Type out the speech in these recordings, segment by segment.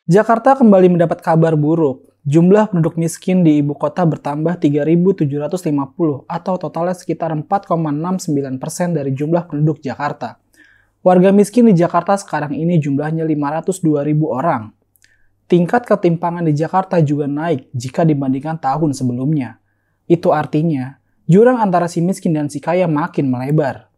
Jakarta kembali mendapat kabar buruk. Jumlah penduduk miskin di ibu kota bertambah 3.750 atau totalnya sekitar 4,69% dari jumlah penduduk Jakarta. Warga miskin di Jakarta sekarang ini jumlahnya 502.000 orang. Tingkat ketimpangan di Jakarta juga naik jika dibandingkan tahun sebelumnya. Itu artinya, jurang antara si miskin dan si kaya makin melebar.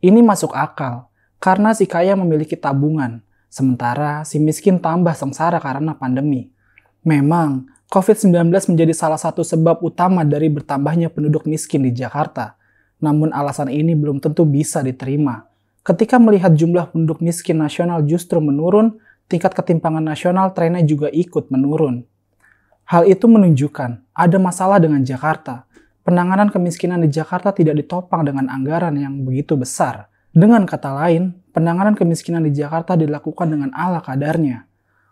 Ini masuk akal, karena si kaya memiliki tabungan, sementara si miskin tambah sengsara karena pandemi. Memang, COVID-19 menjadi salah satu sebab utama dari bertambahnya penduduk miskin di Jakarta. Namun alasan ini belum tentu bisa diterima. Ketika melihat jumlah penduduk miskin nasional justru menurun, tingkat ketimpangan nasional trennya juga ikut menurun. Hal itu menunjukkan ada masalah dengan Jakarta. Penanganan kemiskinan di Jakarta tidak ditopang dengan anggaran yang begitu besar. Dengan kata lain, penanganan kemiskinan di Jakarta dilakukan dengan ala kadarnya.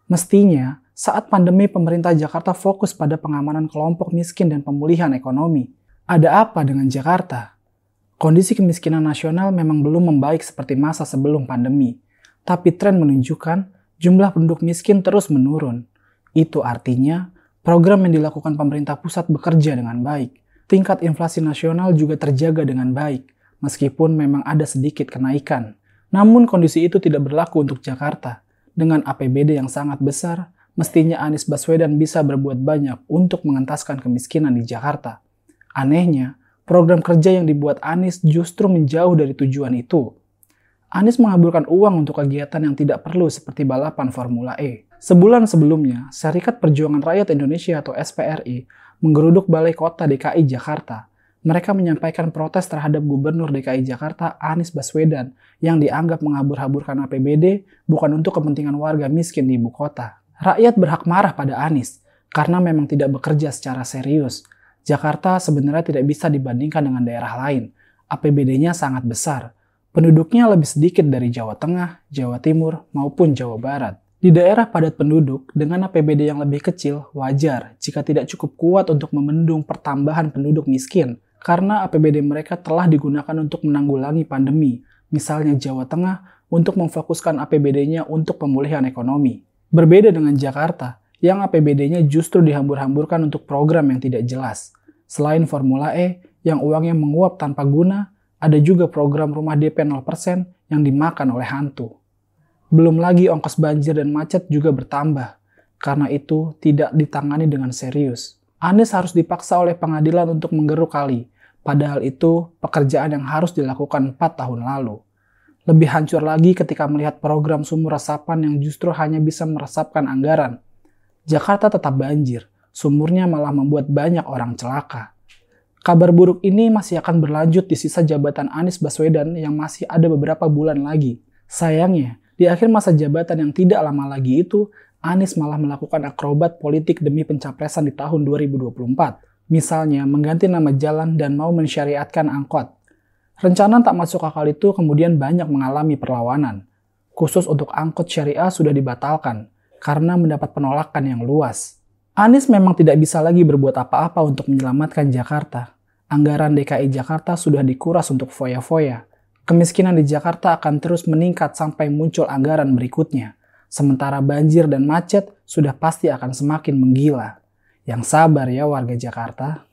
Mestinya, saat pandemi pemerintah Jakarta fokus pada pengamanan kelompok miskin dan pemulihan ekonomi. Ada apa dengan Jakarta? Kondisi kemiskinan nasional memang belum membaik seperti masa sebelum pandemi. Tapi tren menunjukkan jumlah penduduk miskin terus menurun. Itu artinya, program yang dilakukan pemerintah pusat bekerja dengan baik. Tingkat inflasi nasional juga terjaga dengan baik, meskipun memang ada sedikit kenaikan. Namun kondisi itu tidak berlaku untuk Jakarta. Dengan APBD yang sangat besar, mestinya Anies Baswedan bisa berbuat banyak untuk mengentaskan kemiskinan di Jakarta. Anehnya, program kerja yang dibuat Anies justru menjauh dari tujuan itu. Anies mengaburkan uang untuk kegiatan yang tidak perlu seperti balapan Formula E. Sebulan sebelumnya, Serikat Perjuangan Rakyat Indonesia atau SPRI menggeruduk Balai Kota DKI Jakarta. Mereka menyampaikan protes terhadap Gubernur DKI Jakarta Anies Baswedan yang dianggap mengabur-haburkan APBD bukan untuk kepentingan warga miskin di ibu kota. Rakyat berhak marah pada Anies karena memang tidak bekerja secara serius. Jakarta sebenarnya tidak bisa dibandingkan dengan daerah lain. APBD-nya sangat besar. Penduduknya lebih sedikit dari Jawa Tengah, Jawa Timur, maupun Jawa Barat. Di daerah padat penduduk, dengan APBD yang lebih kecil, wajar jika tidak cukup kuat untuk membendung pertambahan penduduk miskin, karena APBD mereka telah digunakan untuk menanggulangi pandemi, misalnya Jawa Tengah untuk memfokuskan APBD-nya untuk pemulihan ekonomi. Berbeda dengan Jakarta, yang APBD-nya justru dihambur-hamburkan untuk program yang tidak jelas. Selain Formula E, yang uangnya menguap tanpa guna, ada juga program rumah DP 0% yang dimakan oleh hantu. Belum lagi ongkos banjir dan macet juga bertambah, karena itu tidak ditangani dengan serius. Anies harus dipaksa oleh pengadilan untuk menggeruk kali, padahal itu pekerjaan yang harus dilakukan 4 tahun lalu. Lebih hancur lagi ketika melihat program sumur resapan yang justru hanya bisa meresapkan anggaran. Jakarta tetap banjir, sumurnya malah membuat banyak orang celaka. Kabar buruk ini masih akan berlanjut di sisa jabatan Anies Baswedan yang masih ada beberapa bulan lagi. Sayangnya, di akhir masa jabatan yang tidak lama lagi itu, Anies malah melakukan akrobat politik demi pencapresan di tahun 2024. Misalnya, mengganti nama jalan dan mau mensyariatkan angkot. Rencana tak masuk akal itu kemudian banyak mengalami perlawanan. Khusus untuk angkot syariah sudah dibatalkan, karena mendapat penolakan yang luas. Anies memang tidak bisa lagi berbuat apa-apa untuk menyelamatkan Jakarta. Anggaran DKI Jakarta sudah dikuras untuk foya-foya. Kemiskinan di Jakarta akan terus meningkat sampai muncul anggaran berikutnya. Sementara banjir dan macet sudah pasti akan semakin menggila. Yang sabar ya warga Jakarta.